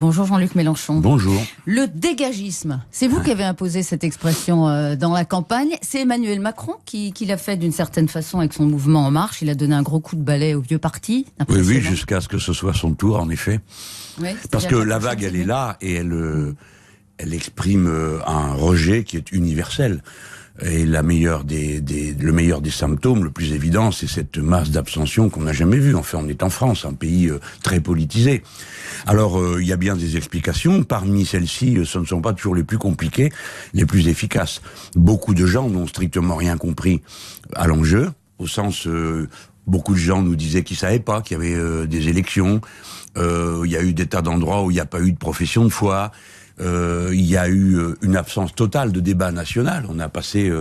Bonjour Jean-Luc Mélenchon. Bonjour. Le dégagisme, c'est vous qui avez imposé cette expression dans la campagne. C'est Emmanuel Macron qui l'a fait d'une certaine façon avec son mouvement En Marche. Il a donné un gros coup de balai au vieux parti. Oui, jusqu'à ce que ce soit son tour, en effet. Oui, parce que la vague, elle est là et elle exprime un rejet qui est universel. Et le meilleur des symptômes, le plus évident, c'est cette masse d'abstention qu'on n'a jamais vue. Enfin, on est en France, un pays très politisé. Alors, il y a bien des explications. Parmi celles-ci, ce ne sont pas toujours les plus compliquées, les plus efficaces. Beaucoup de gens n'ont strictement rien compris à l'enjeu, au sens... beaucoup de gens nous disaient qu'ils savaient pas qu'il y avait des élections. Il y a eu des tas d'endroits où il n'y a pas eu de profession de foi. Il y a eu une absence totale de débat national. On a passé,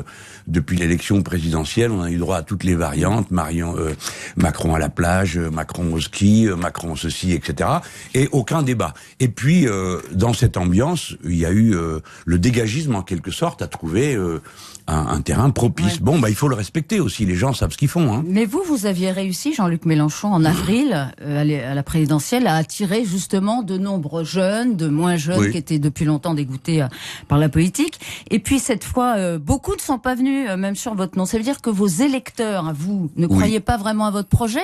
depuis l'élection présidentielle, on a eu droit à toutes les variantes. Macron à la plage, Macron au ski, Macron ceci, etc. Et aucun débat. Et puis, dans cette ambiance, il y a eu le dégagisme, en quelque sorte, à trouver un terrain propice. Ouais. Bon, il faut le respecter aussi. Les gens savent ce qu'ils font. Hein. Mais vous aviez réussi, Jean-Luc Mélenchon, en avril, à la présidentielle, à attirer justement de nombreux jeunes, de moins jeunes qui étaient depuis longtemps dégoûtés par la politique. Et puis cette fois, beaucoup ne sont pas venus, même sur votre nom. Ça veut dire que vos électeurs, vous, ne croyaient pas vraiment à votre projet,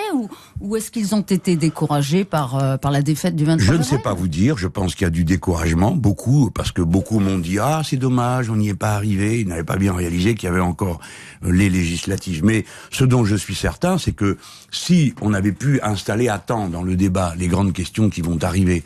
ou est-ce qu'ils ont été découragés par la défaite du 23 Je avril? ne sais pas vous dire. Je pense qu'il y a du découragement, beaucoup, parce que beaucoup m'ont dit « Ah, c'est dommage, on n'y est pas arrivé, ils n'avaient pas bien réalisé qu'il y avait encore les législatives. » Mais ce dont je suis certain, c'est que si on avait pu installer à temps dans le débat les grandes questions qui vont arriver,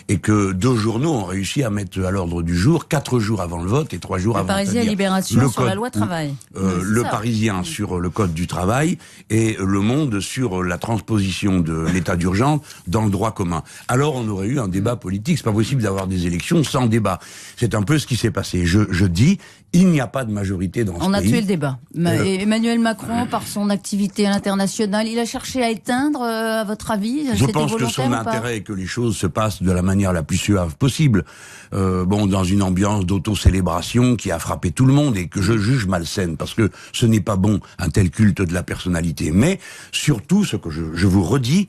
et que 2 journaux ont réussi à mettre à l'ordre du jour 4 jours avant le vote et 3 jours avant. Le Parisien Libération sur la loi travail. Le Parisien sur le code du travail et Le Monde sur la transposition de l'état d'urgence dans le droit commun. Alors on aurait eu un débat politique. C'est pas possible d'avoir des élections sans débat. C'est un peu ce qui s'est passé. Je dis, il n'y a pas de majorité dans ce pays. On a tué le débat. Emmanuel Macron, par son activité à l'international, il a cherché à éteindre, à votre avis? Je pense que son intérêt est que les choses se passent de la manière la plus suave possible. Dans une ambiance d'auto-célébration qui a frappé tout le monde et que je juge malsaine, parce que ce n'est pas bon, un tel culte de la personnalité. Mais surtout, ce que je vous redis,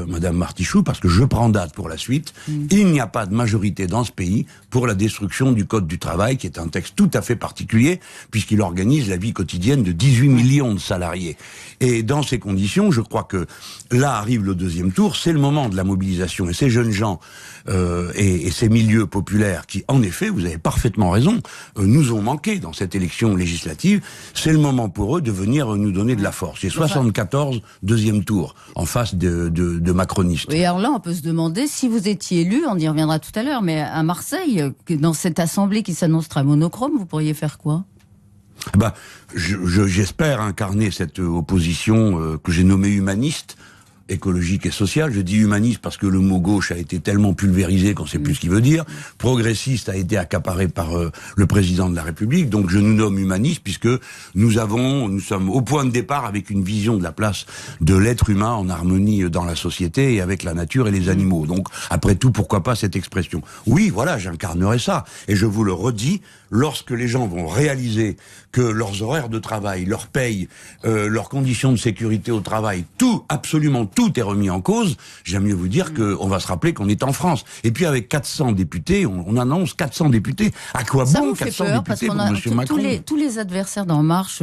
Madame Martichoux, parce que je prends date pour la suite, il n'y a pas de majorité dans ce pays pour la destruction du Code du travail, qui est un texte tout à fait particulier, puisqu'il organise la vie quotidienne de 18 millions de salariés. Et dans ces conditions, je crois que là arrive le 2e tour, c'est le moment de la mobilisation. Et ces jeunes gens et ces milieux populaires qui, en effet, vous avez parfaitement raison, nous ont manqué dans cette élection législative, c'est le moment pour eux de venir nous donner de la force. C'est 74 2e tour en face de macronistes. Et alors là, on peut se demander, si vous étiez élu, on y reviendra tout à l'heure, mais à Marseille, dans cette assemblée qui s'annonce très monochrome, vous pourriez faire quoi? J'espère incarner cette opposition que j'ai nommée humaniste, écologique et sociale. Je dis humaniste parce que le mot gauche a été tellement pulvérisé qu'on ne sait plus ce qu'il veut dire. Progressiste a été accaparé par le président de la République. Donc je nous nomme humaniste puisque nous sommes au point de départ avec une vision de la place de l'être humain en harmonie dans la société et avec la nature et les animaux. Donc après tout, pourquoi pas cette expression? Oui, voilà, j'incarnerai ça. Et je vous le redis, lorsque les gens vont réaliser que leurs horaires de travail, leur paye, leurs conditions de sécurité au travail, absolument tout est remis en cause, j'aime mieux vous dire qu'on va se rappeler qu'on est en France. Et puis avec 400 députés, on annonce 400 députés. À quoi bon 400 députés pour M. Macron? Tous les adversaires d'En Marche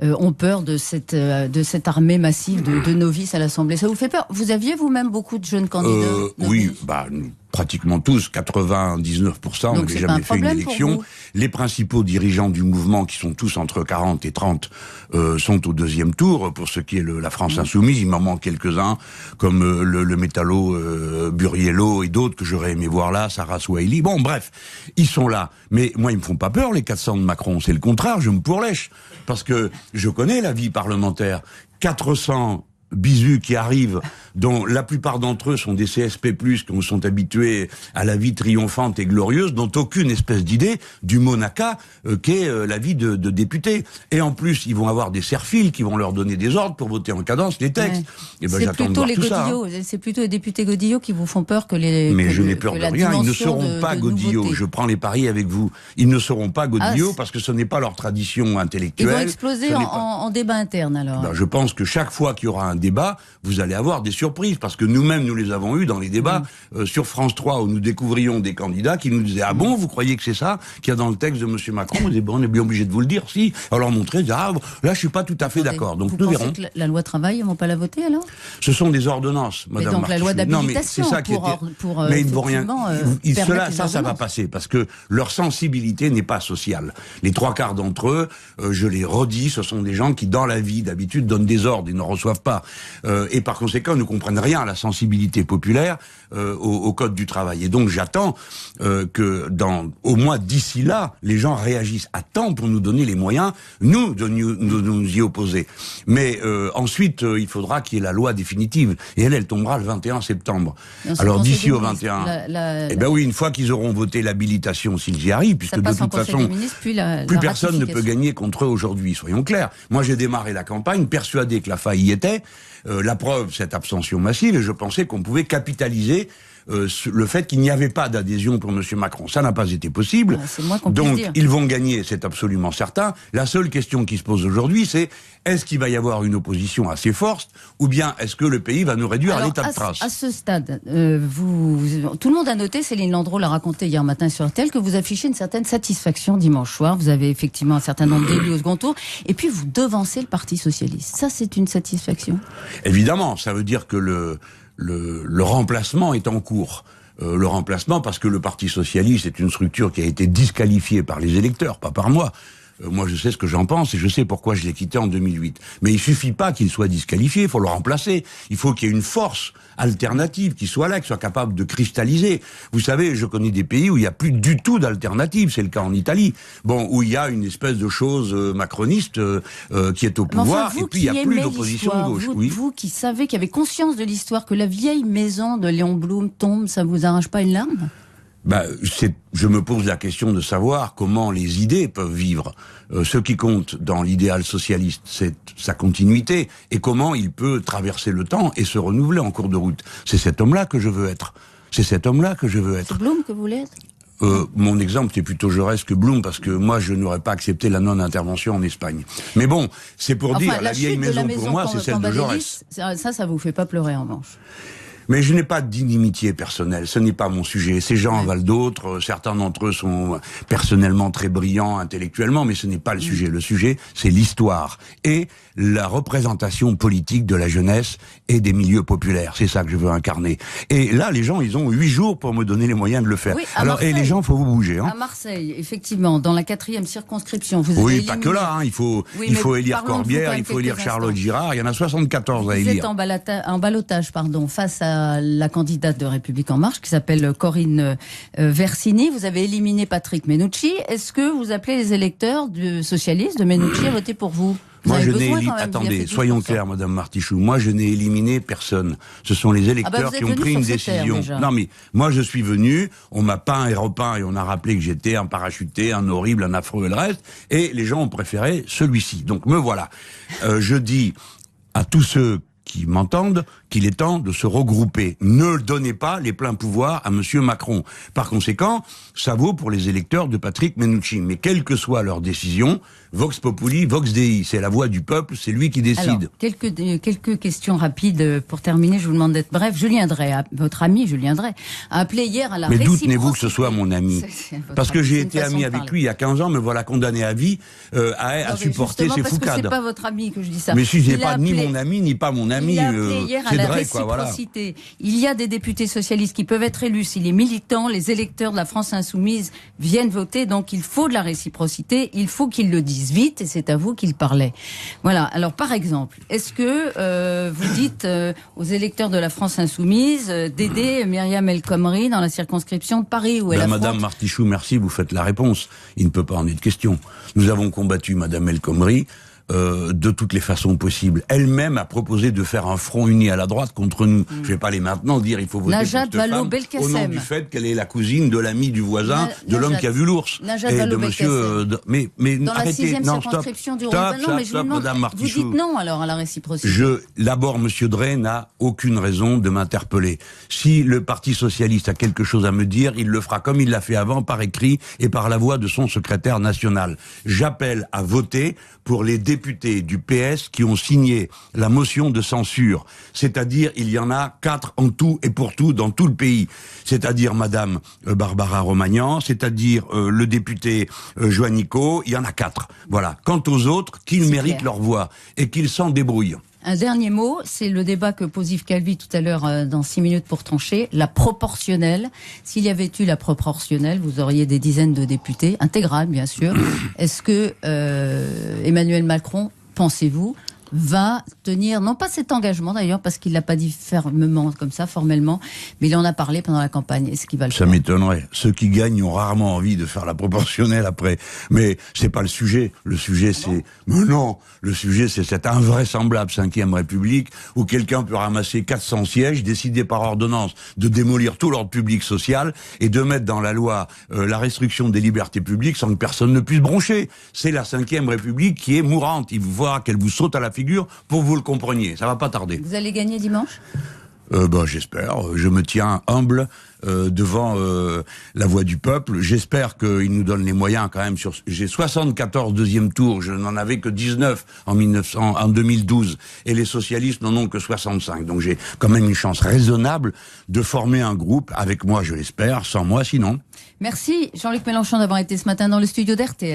ont peur de cette armée massive de novices à l'Assemblée. Ça vous fait peur? Vous aviez vous-même beaucoup de jeunes candidats? Oui, pratiquement tous, 99%, on n'avait jamais fait une élection. Les principaux dirigeants du mouvement, qui sont tous entre 40 et 30, sont au 2e tour. Pour ce qui est la France Insoumise, il m'en manque quelques-uns, comme le métallo Buriello et d'autres que j'aurais aimé voir là, Sarah Swahili. Bon, bref, ils sont là. Mais moi, ils me font pas peur, les 400 de Macron. C'est le contraire, je me pourlèche. Parce que je connais la vie parlementaire. 400 bisous qui arrivent, dont la plupart d'entre eux sont des CSP+, qui sont habitués à la vie triomphante et glorieuse, n'ont aucune espèce d'idée du monaca qu'est la vie de député. Et en plus, ils vont avoir des serfils qui vont leur donner des ordres pour voter en cadence les textes. Et j'attends de voir tout ça. C'est plutôt les députés godillots qui vous font peur que les... Mais je n'ai peur de rien, ils ne seront pas godillots. Je prends les paris avec vous. Ils ne seront pas godillots parce que ce n'est pas leur tradition intellectuelle. Ils vont exploser en débat interne alors. Je pense que chaque fois qu'il y aura un un débat, vous allez avoir des surprises, parce que nous-mêmes, nous les avons eu dans les débats sur France 3, où nous découvrions des candidats qui nous disaient « Ah bon, vous croyez que c'est ça qu'il y a dans le texte de M. Macron ?» On disait « Bon, on est bien obligé de vous le dire, si. » Alors leur montrer, « Ah, là, je suis pas tout à fait d'accord. » Donc nous verrons. Que la loi travail, ils vont pas la voter, alors? Ce sont des ordonnances, Madame donc la loi d'habilitation mais ils ne vont rien. Ça va passer, parce que leur sensibilité n'est pas sociale. Les 3/4 d'entre eux, je les redis, ce sont des gens qui, dans la vie, d'habitude, donnent des ordres, ils ne reçoivent pas. Et par conséquent, ne comprennent rien à la sensibilité populaire, au code du travail. Et donc, j'attends que, au moins d'ici là, les gens réagissent à temps pour nous donner les moyens, nous, de nous y opposer. Mais ensuite, il faudra qu'il y ait la loi définitive. Et elle tombera le 21 septembre. Alors, d'ici au 21... Eh ben oui, une fois qu'ils auront voté l'habilitation, s'ils y arrivent, puisque de toute façon, plus personne ne peut gagner contre eux aujourd'hui, soyons clairs. Moi, j'ai démarré la campagne persuadé que la faille y était. La preuve, cette abstention massive, et je pensais qu'on pouvait capitaliser le fait qu'il n'y avait pas d'adhésion pour M. Macron. Ça n'a pas été possible. Donc, ils vont gagner, c'est absolument certain. La seule question qui se pose aujourd'hui, c'est est-ce qu'il va y avoir une opposition assez forte, ou bien est-ce que le pays va nous réduire à l'état de trace? À ce stade, tout le monde a noté, Céline Landreau l'a raconté hier matin sur RTL, que vous affichez une certaine satisfaction dimanche soir. Vous avez effectivement un certain nombre d'élus au second tour, et puis vous devancez le Parti Socialiste. Ça, c'est une satisfaction? Évidemment, ça veut dire que le remplacement est en cours. Le remplacement parce que le Parti Socialiste est une structure qui a été disqualifiée par les électeurs, pas par moi. Moi, je sais ce que j'en pense et je sais pourquoi je l'ai quitté en 2008. Mais il suffit pas qu'il soit disqualifié, il faut le remplacer. Il faut qu'il y ait une force alternative qui soit là, qui soit capable de cristalliser. Vous savez, je connais des pays où il n'y a plus du tout d'alternative. C'est le cas en Italie. Bon, où il y a une espèce de chose macroniste qui est au pouvoir, et puis il n'y a plus d'opposition de gauche. Vous qui savez, qui avez conscience de l'histoire, que la vieille maison de Léon Blum tombe, ça vous arrache pas une larme? Je me pose la question de savoir comment les idées peuvent vivre. Ce qui compte dans l'idéal socialiste, c'est sa continuité et comment il peut traverser le temps et se renouveler en cours de route. C'est cet homme-là que je veux être. C'est Blum que vous voulez être? Mon exemple, c'est plutôt Jaurès que Blum, parce que moi, je n'aurais pas accepté la non-intervention en Espagne. Mais bon, c'est pour dire, la vieille maison pour moi, c'est celle de Jaurès. Ça vous fait pas pleurer, en revanche? Mais je n'ai pas d'inimitié personnelle, ce n'est pas mon sujet. Ces gens en valent d'autres, certains d'entre eux sont personnellement très brillants intellectuellement, mais ce n'est pas le sujet. Le sujet, c'est l'histoire et la représentation politique de la jeunesse et des milieux populaires. C'est ça que je veux incarner. Et là, les gens, ils ont 8 jours pour me donner les moyens de le faire. Oui, alors, et les gens, faut vous bouger. Hein. À Marseille, effectivement, dans la 4e circonscription, vous avez éliminé... pas que là. Hein. Il faut élire Corbière, il faut élire Charlotte Girard. Il y en a 74 à élire. Vous êtes en ballottage, face à la candidate de République En Marche, qui s'appelle Corinne Versini. Vous avez éliminé Patrick Mennucci. Est-ce que vous appelez les électeurs socialistes de Mennucci à voter pour vous? Moi, attendez, soyons clairs, Madame Martichoux. Moi, je n'ai éliminé personne. Ce sont les électeurs qui ont pris une décision. Non, mais moi, je suis venu, on m'a peint et repeint et on a rappelé que j'étais un parachuté, un horrible, un affreux et le reste. Et les gens ont préféré celui-ci. Donc, me voilà. Je dis à tous ceux qui m'entendent qu'il est temps de se regrouper. Ne donnez pas les pleins pouvoirs à Monsieur Macron. Par conséquent, ça vaut pour les électeurs de Patrick Mennucci. Mais quelle que soit leur décision, Vox Populi, Vox Dei, c'est la voix du peuple, c'est lui qui décide. Alors, quelques questions rapides pour terminer, je vous demande d'être bref. Julien Drey, votre ami Julien Drey, a appelé hier à la réciprocité. Mais doutez-vous que ce soit mon ami. Parce que j'ai été ami avec lui il y a 15 ans, me voilà condamné à vie à supporter ses foucades. Parce que c'est pas votre ami que je dis ça. Mais si j'ai pas ni mon ami, ni pas mon ami, il a appelé hier à la réciprocité. Voilà. Il y a des députés socialistes qui peuvent être élus si les militants, les électeurs de la France Insoumise viennent voter. Donc il faut de la réciprocité, il faut qu'ils le disent vite, et c'est à vous qu'il parlait. Voilà. Alors par exemple, est-ce que vous dites aux électeurs de la France Insoumise d'aider Myriam El Khomri dans la circonscription de Paris où elle affronte... Madame Martichoux, merci, vous faites la réponse. Il ne peut pas en être question. Nous avons combattu Madame El Khomri de toutes les façons possibles. Elle-même a proposé de faire un front uni à la droite contre nous. Je vais pas aller maintenant dire il faut voter pour cette femme au nom du fait qu'elle est la cousine de l'ami du voisin, de l'homme qui a vu l'ours. Et de monsieur... mais dans arrêtez, la 6e circonscription du stop, Madame Martichoux. Vous dites non alors à la réciprocité. D'abord, Monsieur Drey n'a aucune raison de m'interpeller. Si le Parti Socialiste a quelque chose à me dire, il le fera comme il l'a fait avant, par écrit et par la voix de son secrétaire national. J'appelle à voter pour les députés députés du PS qui ont signé la motion de censure. C'est-à-dire, il y en a 4 en tout et pour tout dans tout le pays. C'est-à-dire Madame Barbara Romagnan, c'est-à-dire le député Joannico, il y en a 4. Voilà. Quant aux autres, qu'ils méritent leur voix et qu'ils s'en débrouillent. Un dernier mot, c'est le débat que pose Yves Calvi tout à l'heure dans 6 minutes pour trancher, la proportionnelle. S'il y avait eu la proportionnelle, vous auriez des dizaines de députés, intégrales bien sûr. Est-ce que Emmanuel Macron, pensez-vous, va tenir, non pas cet engagement d'ailleurs, parce qu'il l'a pas dit fermement comme ça, formellement, mais il en a parlé pendant la campagne. Est-ce qu'il va le faire ? Ça m'étonnerait. Ceux qui gagnent ont rarement envie de faire la proportionnelle après. Mais c'est pas le sujet. Le sujet, c'est... Mais non. Le sujet, c'est cette invraisemblable 5e République où quelqu'un peut ramasser 400 sièges, décider par ordonnance de démolir tout l'ordre public social et de mettre dans la loi la restriction des libertés publiques sans que personne ne puisse broncher. C'est la 5e République qui est mourante. Il faut voir qu'elle vous saute à la figure pour que vous le compreniez. Ça va pas tarder. Vous allez gagner dimanche ? J'espère. Je me tiens humble devant la voix du peuple. J'espère qu'il nous donne les moyens quand même. J'ai 74 deuxième tour. Je n'en avais que 19 en 2012. Et les socialistes n'en ont que 65. Donc j'ai quand même une chance raisonnable de former un groupe. Avec moi, je l'espère. Sans moi, sinon. Merci Jean-Luc Mélenchon d'avoir été ce matin dans le studio d'RTL.